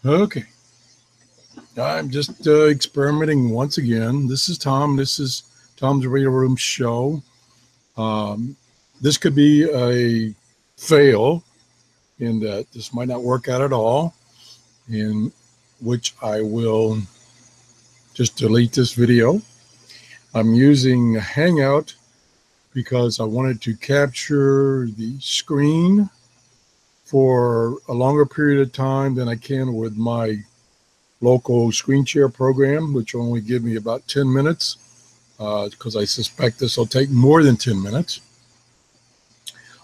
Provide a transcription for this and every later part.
Okay, I'm just experimenting once again. This is Tom. This is Tom's Radio Room Show. This could be a fail in that this might not work out at all, in which I will just delete this video. I'm using Hangout because I wanted to capture the screen for a longer period of time than I can with my local screen share program, which will only give me about 10 minutes because I suspect this will take more than 10 minutes.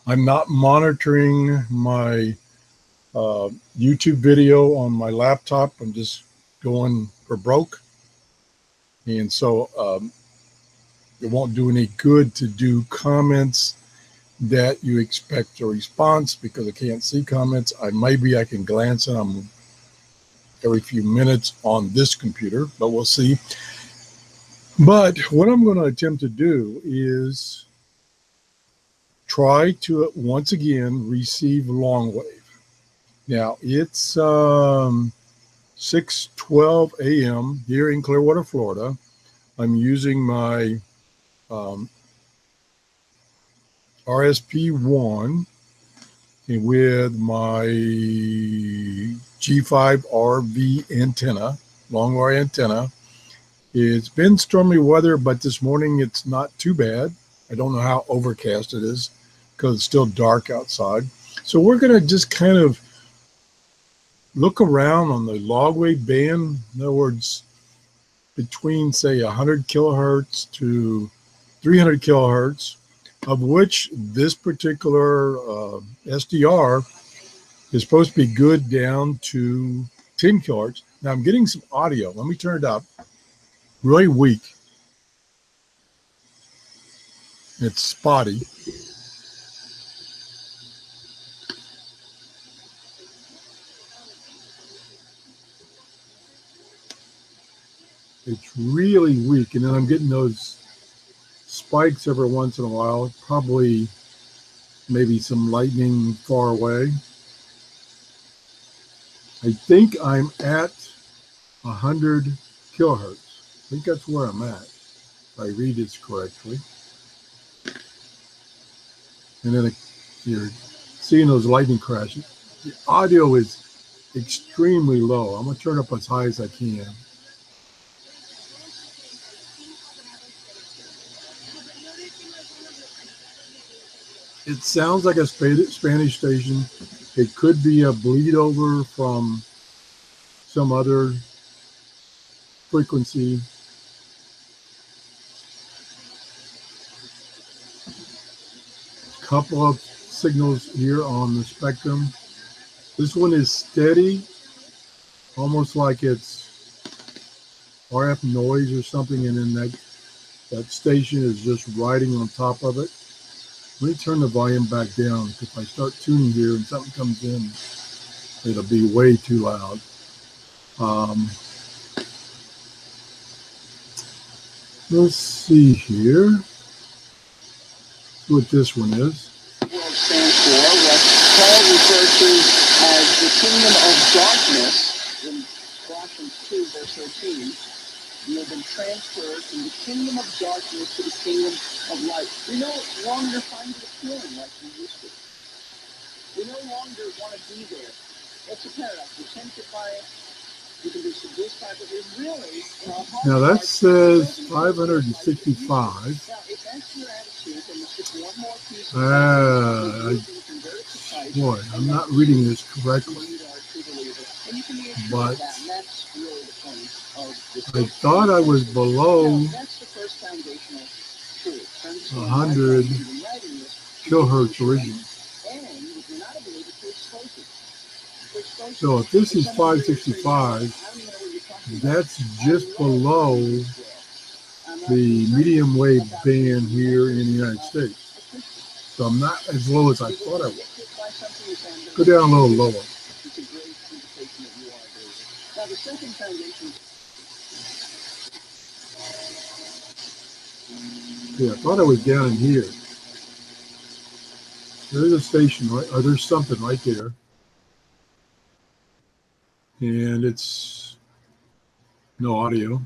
I'm not monitoring my YouTube video on my laptop. I'm just going for broke. And so it won't do any good to do comments that you expect a response because I can't see comments. Maybe I can glance at them every few minutes on this computer, but we'll see. But what I'm going to attempt to do is try to once again receive Longwave. Now it's 6:12 a.m. here in Clearwater, Florida. I'm using my RSP1 with my G5RV antenna, long wire antenna. It's been stormy weather, but this morning it's not too bad. I don't know how overcast it is because it's still dark outside. So we're going to just kind of look around on the Longwave band. In other words, between say 100 kilohertz to 300 kilohertz, of which this particular SDR is supposed to be good down to 10 kilohertz. Now I'm getting some audio. Let me turn it up. Really weak. It's spotty. It's really weak, and then I'm getting those spikes every once in a while, probably maybe some lightning far away. I think I'm at 100 kilohertz. I think that's where I'm at, if I read this correctly. And then you're seeing those lightning crashes. The audio is extremely low. I'm going to turn up as high as I can. It sounds like a Spanish station. It could be a bleed over from some other frequency. Couple of signals here on the spectrum. This one is steady, almost like it's RF noise or something, and then that station is just riding on top of it. Let me turn the volume back down. If I start tuning here and something comes in, it'll be way too loud. Let's see here. What this one is. World stands for what Paul referred to as the kingdom of darkness in Colossians 2, verse 13. You have been transferred from the kingdom of darkness to the kingdom of light. We no longer find it appealing like we used to. We no longer want to be there. It's a paradox. We're tempted by it. You can be seduced by it, but it really, now that says 565. Now, if that's your attitude, then it's just one more piece of boy, I'm not reading this correctly. But I thought I was below 100 kilohertz originally. So if this is 565, that's just below the medium wave band here in the United States. So I'm not as low as I thought I was. Go down a little lower. Yeah, I thought I was down in here. There's a station, right? Oh, there's something right there. and it's no audio.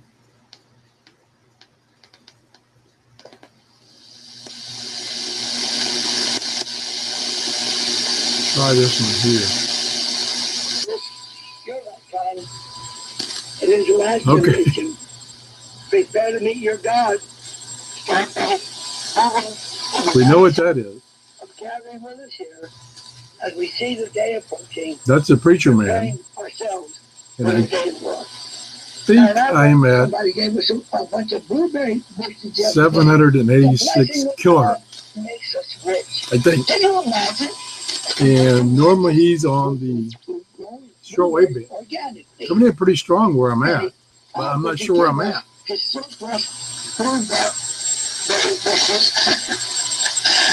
Try this one here. It is the last Okay. generation. Prepare to meet your God. We know what that is. I'm gathering with us here as we see the day approaching. That's a preacher man. Ourselves And for I the day of war. think I'm at Somebody gave us a bunch of blueberry bushes yesterday. 786 kilohertz. Makes us rich. I think. Can you imagine? And normally he's on the shortwave band. Coming in pretty strong where I'm at, but I'm not sure where I'm at.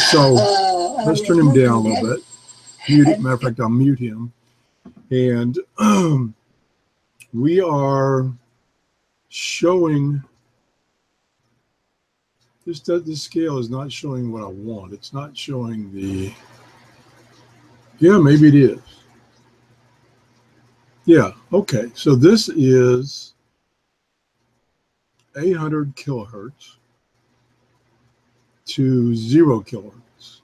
So let's turn him down a little bit. Mute it. Matter of fact, I'll mute him. And we are showing this scale is not showing what I want. It's not showing the, yeah, maybe it is. Yeah, okay. So this is 800 kilohertz to 0 kilohertz,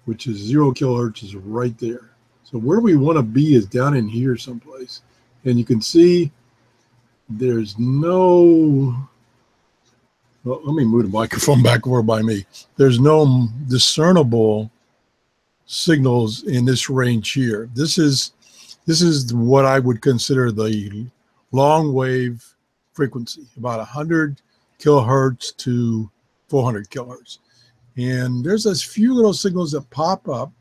which is 0 kilohertz is right there. So where we want to be is down in here someplace. And you can see there's no, well, let me move the microphone back over by me. There's no discernible signals in this range here. This is what I would consider the long wave frequency, about 100 kilohertz to 400 kilohertz. And there's a few little signals that pop up.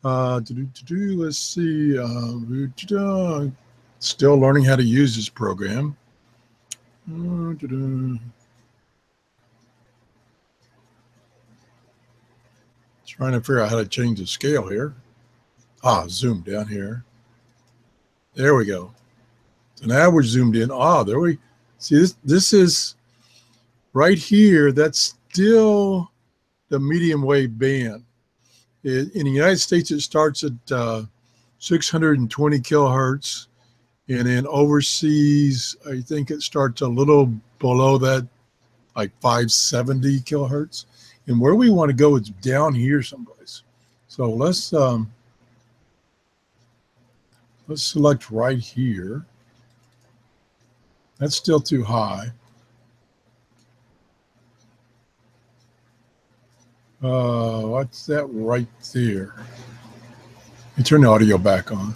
Let's see. Still learning how to use this program. Trying to figure out how to change the scale here. Zoom down here. There we go. So now we're zoomed in. There we see this is right here. That's still the medium wave band. In the United States, it starts at 620 kilohertz. And then overseas, I think it starts a little below that, like 570 kilohertz. And where we want to go is down here someplace. So let's select right here. That's still too high. What's that right there? Let me turn the audio back on.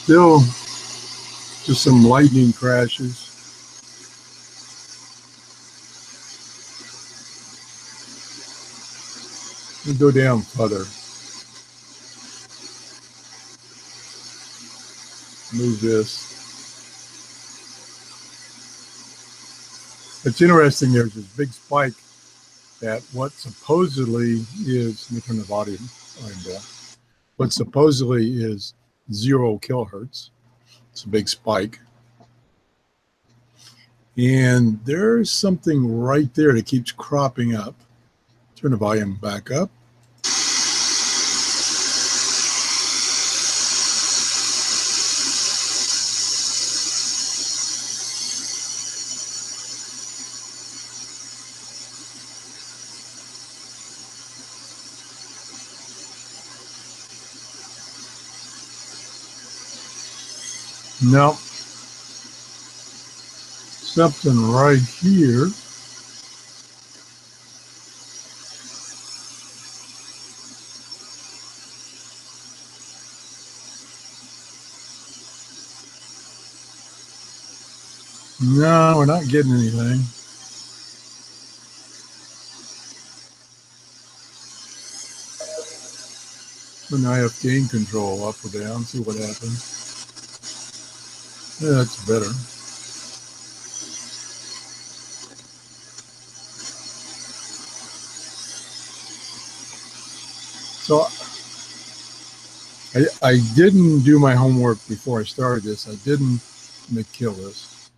Still just some lightning crashes. Let me go down further. Move this. It's interesting, there's this big spike at what supposedly is, let me turn the volume down. What supposedly is 0 kilohertz. It's a big spike. And there's something right there that keeps cropping up. Turn the volume back up. No. Something right here. No, we're not getting anything. So now I have gain control up or down, see what happens. Yeah, that's better. So I didn't do my homework before I started this. I didn't kill this.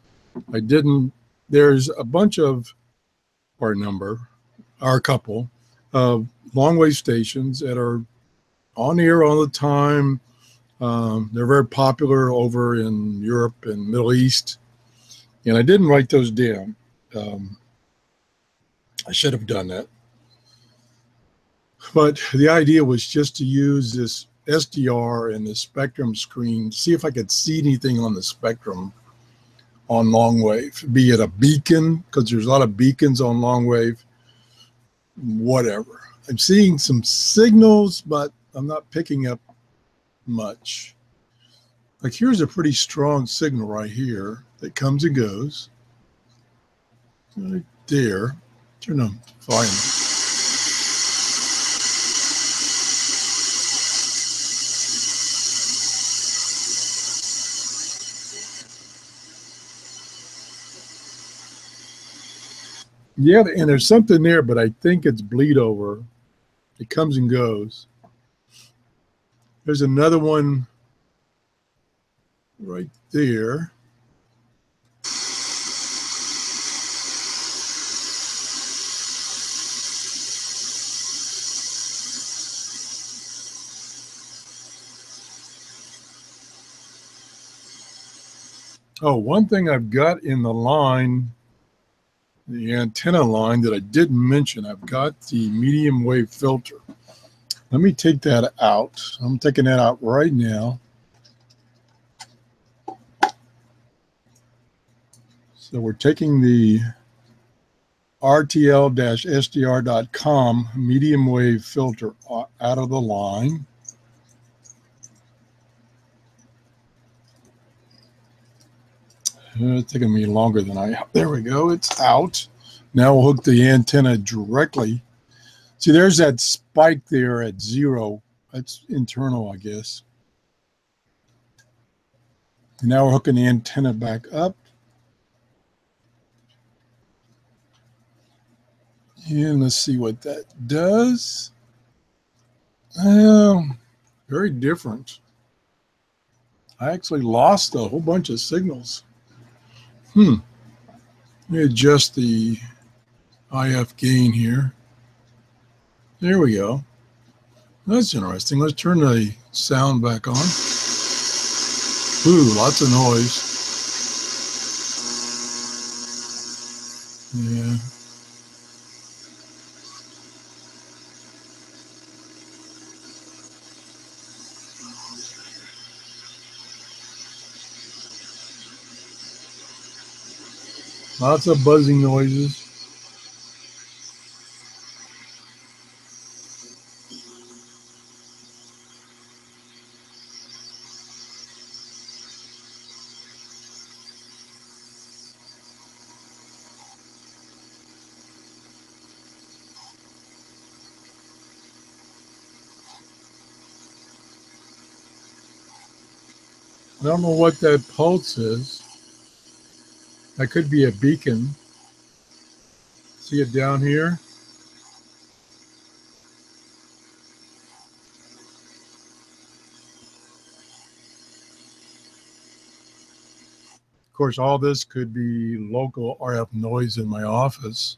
I didn't. There's a bunch of, or number, or a couple of long-wave stations that are on the air all the time. They're very popular over in Europe and Middle East. And I didn't write those down. I should have done that. But the idea was just to use this SDR and the spectrum screen, see if I could see anything on the spectrum on Longwave, be it a beacon, because there's a lot of beacons on Longwave, whatever. I'm seeing some signals, but I'm not picking up much. Like here's a pretty strong signal right here that comes and goes. Right there. Turn on volume. Yeah, and there's something there, but I think it's bleed over. It comes and goes. There's another one right there. Oh, one thing I've got in the line, the antenna line that I didn't mention, I've got the medium wave filter. Let me take that out. I'm taking that out right now. So we're taking the RTL-SDR.com medium wave filter out of the line. It's taking me longer than there we go, it's out. Now we'll hook the antenna directly. See, there's that spike there at 0. That's internal, I guess. And now we're hooking the antenna back up. And let's see what that does. Very different. I actually lost a whole bunch of signals. Let me adjust the IF gain here. There we go. That's interesting. Let's turn the sound back on. Ooh, lots of noise. Yeah. Lots of buzzing noises. I don't know what that pulse is. That could be a beacon. See it down here? Of course, all this could be local RF noise in my office.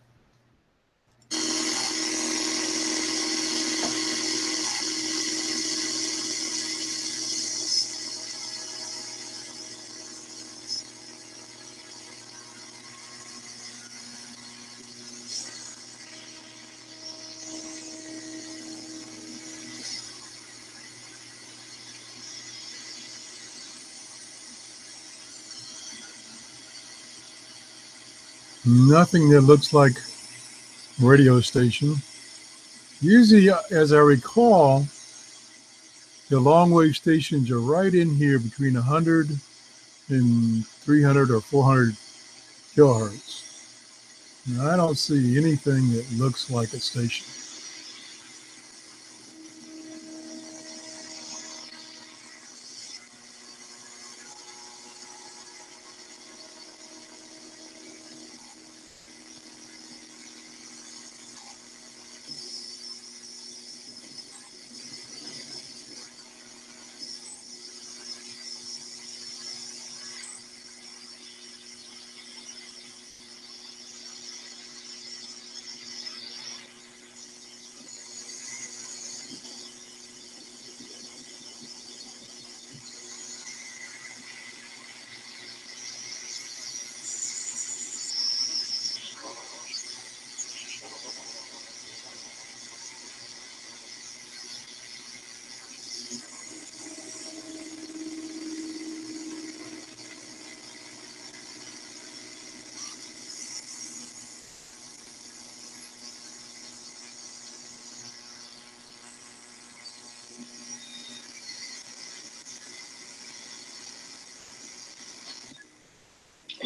Nothing that looks like radio station. Usually, as I recall, the long wave stations are right in here between 100 and 300 or 400 kilohertz. And I don't see anything that looks like a station.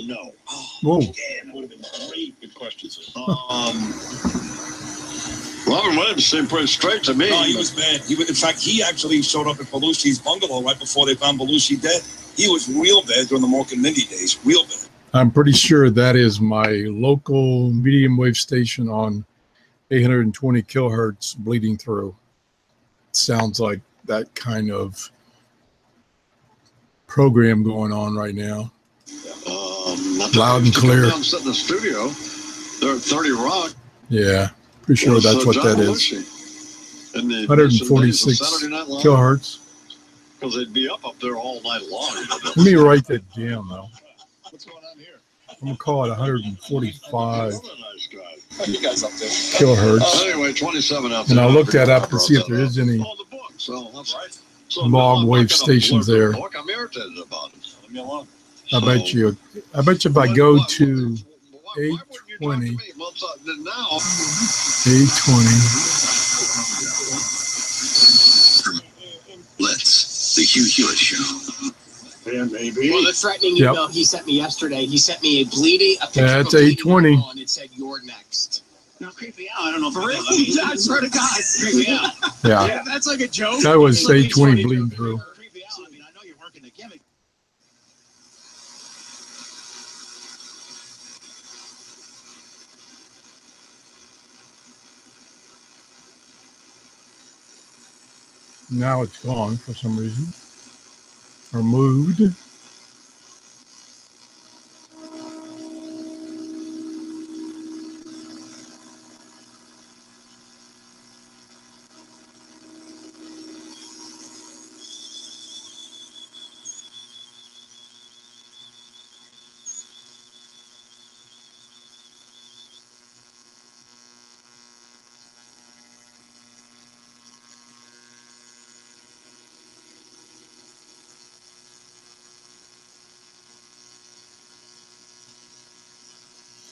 no. Whoa. Damn, that would have been great. Good question. Robin Williams seemed pretty straight to me. No, he was bad. In fact, he actually showed up at Belushi's bungalow right before they found Belushi dead. He was real bad during the Mork and Mindy days. Real bad. I'm pretty sure that is my local medium wave station on 820 kilohertz bleeding through. It sounds like that kind of program going on right now. Loud and clear. I'm sitting in the studio. They're at 30 Rock. Yeah, pretty sure that's what that is. 146 kilohertz. Because they'd be up there all night long. Let me write that down, though. What's going on here? I'm going to call it 145 You guys up there? kilohertz. Anyway, 27 out there. And I'll look that up to see if there is any log wave stations there. I'm irritated about it. Leave me alone. I bet you if I go to 820, 820. Blitz, the Hugh Hewitt Show. Yeah, maybe. Well, the threatening email he sent me yesterday, he sent me a picture That's of a 820. and it said, "You're next." No, creepy out. I don't know if For real? I swear to God. creepy out. Yeah, That's like a joke. that was 820 bleeding through. Creepy out. I mean, I know you're working the gimmick. Now it's gone for some reason, or moved.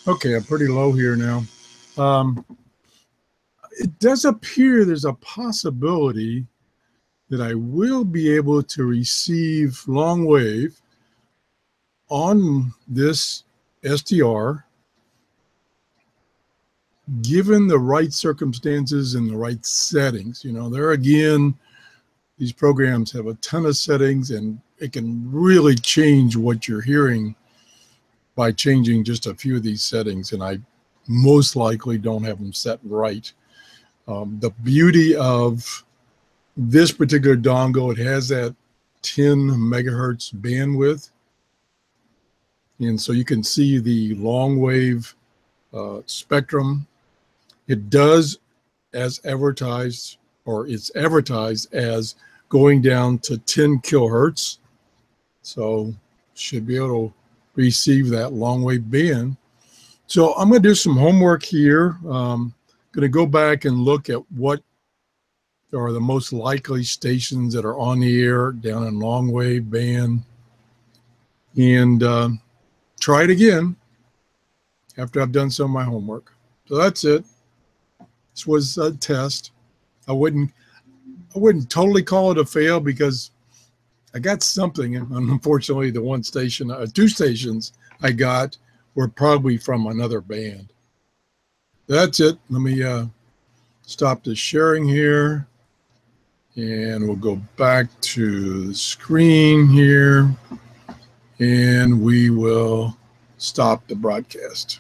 Okay, I'm pretty low here now. It does appear there's a possibility that I will be able to receive long wave on this SDR given the right circumstances and the right settings. You know, there again, these programs have a ton of settings and it can really change what you're hearing by changing just a few of these settings, and I most likely don't have them set right. The beauty of this particular dongle, it has that 10 megahertz bandwidth, and so you can see the long wave spectrum. It does, as advertised, or it's advertised as going down to 10 kilohertz, so should be able to receive that long wave band. So I'm going to do some homework here. Going to go back and look at what are the most likely stations that are on the air down in long wave band, and try it again after I've done some of my homework. So that's it. This was a test. I wouldn't totally call it a fail because I got something, and unfortunately the one station, two stations I got were probably from another band. That's it. Let me stop the sharing here, and we'll go back to the screen here, and we will stop the broadcast.